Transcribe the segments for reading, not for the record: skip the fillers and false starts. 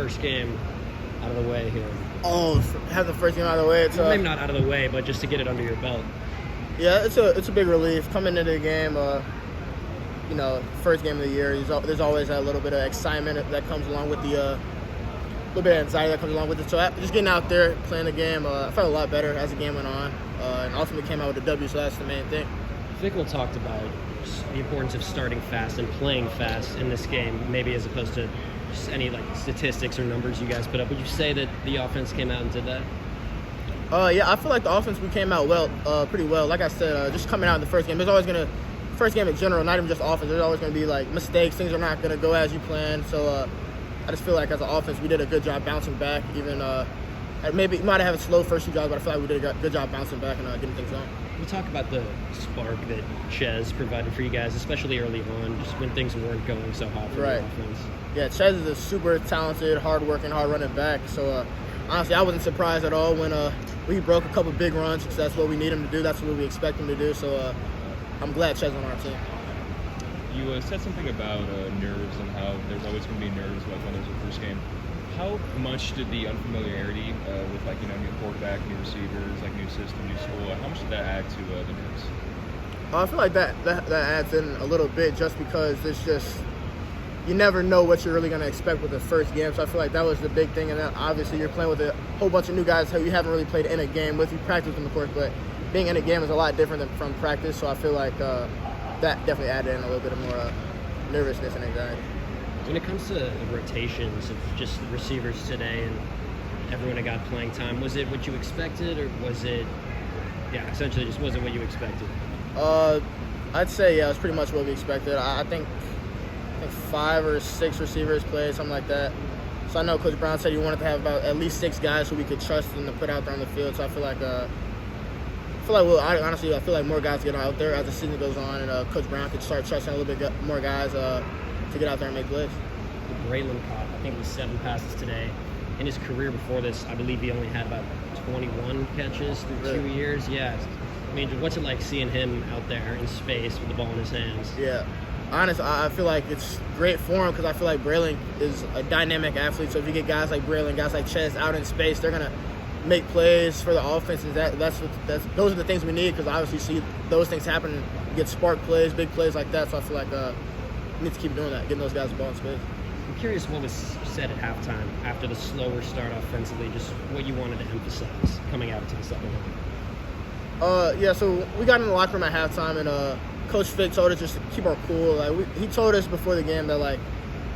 First game out of the way here. Oh, have the first game out of the way. It's Maybe not out of the way, but just to get it under your belt. Yeah, it's a big relief coming into the game. First game of the year. There's always that little bit of excitement that comes along with the little bit of anxiety that comes along with it. So just getting out there, playing the game, I felt a lot better as the game went on, and ultimately came out with a W. So that's the main thing. Fickell talked about the importance of starting fast and playing fast in this game, maybe as opposed to just any statistics or numbers you guys put up. Would you say that the offense came out and did that? Yeah, I feel like the offense, we came out pretty well. Like I said, just coming out in the first game, there's always first game in general, not even just offense, there's always going to be mistakes. Things are not going to go as you planned. So I just feel like as an offense, we did a good job bouncing back. Even maybe we might have had a slow first few drives, but I feel like we did a good job bouncing back and getting things going. We talk about the spark that Ches provided for you guys, especially early on, just when things weren't going so hot for the offense. Yeah, Ches is a super talented, hard-working, hard-running back. So honestly, I wasn't surprised at all when he broke a couple big runs, because that's what we need him to do. That's what we expect him to do. So I'm glad Ches on our team. You said something about nerves and how there's always going to be nerves when there's a first game. How much did the unfamiliarity with new quarterback, new receivers, new system, new school, how much did that add to the nerves? I feel like that adds in a little bit, just because it's just you never know what you're really going to expect with the first game. So I feel like that was the big thing. And then obviously you're playing with a whole bunch of new guys who you haven't really played in a game with. You practice them, of course, but being in a game is a lot different than from practice. So I feel like that definitely added in a little bit of more nervousness and anxiety. When it comes to the rotations of just the receivers today and everyone that got playing time, was it what you expected, or was it, essentially just wasn't what you expected? I'd say, it was pretty much what we expected. I think 5 or 6 receivers played, something like that. So I know Coach Brown said he wanted to have about at least 6 guys who we could trust and to put out there on the field. So I feel like I feel like more guys get out there as the season goes on, and Coach Brown could start trusting a little bit more guys to get out there and make plays. Braylon caught, I think it was 7 passes today. In his career before this, I believe he only had about 21 catches through 2 years. Yeah. I mean, what's it like seeing him out there in space with the ball in his hands? Yeah. Honestly, I feel like it's great for him, because I feel like Braylon is a dynamic athlete. So if you get guys like Braylon, guys like Ches out in space, they're going to make plays for the offense. And those are the things we need, because obviously you see those things happen, get spark plays, big plays like that. So I feel like we need to keep doing that, getting those guys the ball in space. I'm curious what was said at halftime after the slower start offensively, just what you wanted to emphasize coming out to the second half. So we got in the locker room at halftime, and Coach Fick told us just to keep our cool. He told us before the game that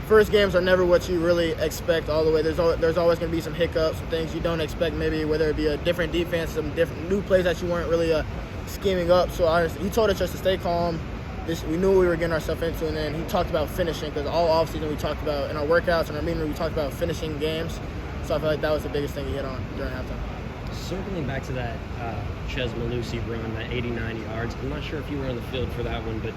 first games are never what you really expect all the way. There's always going to be some hiccups, some things you don't expect, maybe whether it be a different defense, some different new plays that you weren't really scheming up. So he told us just to stay calm. We knew what we were getting ourselves into, and then he talked about finishing, because all offseason we talked about, in our workouts and our meeting, we talked about finishing games. So I feel like that was the biggest thing he hit on during halftime. Circling back to that Ches Mellusi run, that 89 yards, I'm not sure if you were on the field for that one, but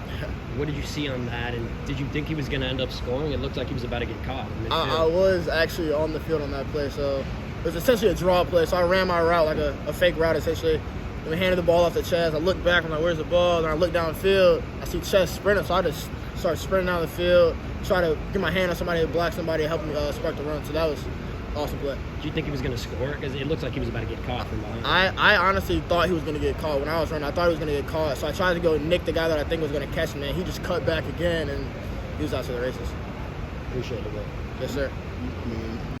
what did you see on that, and did you think he was going to end up scoring? It looked like he was about to get caught in midfield. I was actually on the field on that play, so it was essentially a draw play. So I ran my route, like a fake route essentially. When we handed the ball off to Ches, I looked back, I'm like, where's the ball? And I look downfield, I see Ches sprinting, so I just started sprinting down the field, try to get my hand on somebody, block somebody, help me spark the run. So that was awesome play. Do you think he was going to score? Because it looked like he was about to get caught from behind. I honestly thought he was going to get caught. When I was running, I thought he was going to get caught. So I tried to go nick the guy that I think was going to catch him, and he just cut back again, and he was out to the races. Appreciate it, bro. Yes, sir.